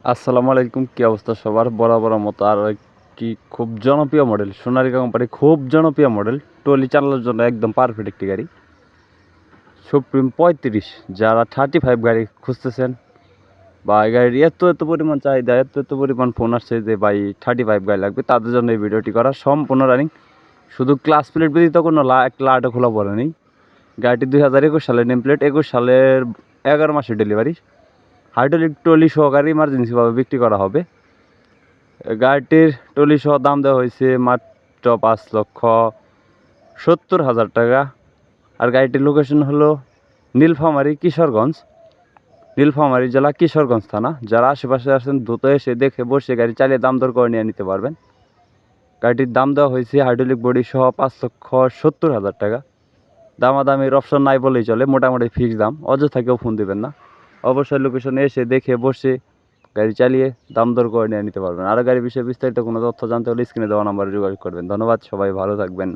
আসসালামু আলাইকুম, কি অবস্থা সবার? বরাবর মতো আর কি খুব জনপ্রিয় মডেল, সোনালিকা কোম্পানি খুব জনপ্রিয় মডেল, ট্রলি চালানোর জন্য একদম পারফেক্ট একটি গাড়ি সুপ্রিম 35। যারা 35 গাড়ি খুঁজতেছেন বা এই গাড়ির এত পরিমাণ চাহিদা, এত পরিমাণ ফোন আসছে যে ভাই 35 গাড়ি লাগবে, তাদের জন্য এই ভিডিওটি করা। সম্পূর্ণ রানিং, শুধু ক্লাস প্লেট ব্যতীত কোনো একটা লাটও খোলা পড়ে নেই। গাড়িটি 2021 সালের নেম প্লেট, 21 সালের 11 মাসের ডেলিভারি। হাইড্রোলিক ট্রলি সহকারে ইমার্জেন্সিভাবে বিক্রি করা হবে। গাড়িটির ট্রলি সহ দাম দেওয়া হয়েছে মাত্র 5,70,000 টাকা। আর গাড়িটির লোকেশন হলো নীলফামারী, কিশোরগঞ্জ, নীলফামারী জেলা, কিশোরগঞ্জ থানা। যারা আশেপাশে আসেন দ্রুত এসে দেখে বসে গাড়ি চালিয়ে দাম দর করে নিয়ে নিতে পারবেন। গাড়িটির দাম দেওয়া হয়েছে হাইড্রোলিক বডি সহ 5,70,000 টাকা। দামাদামির অপশন নাই বলেই চলে, মোটামুটি ফিক্স দাম। অযথা কেউ ফোন দেবেন না, অবশ্যই লোকেশনে এসে দেখে বসে গাড়ি চালিয়ে দাম দর করে নিয়ে নিতে পারবেন। আরও গাড়ির বিষয়ে বিস্তারিত কোনো তথ্য জানতে হলে স্ক্রিনে দেওয়া নাম্বারে যোগাযোগ করবেন। ধন্যবাদ, সবাই ভালো থাকবেন।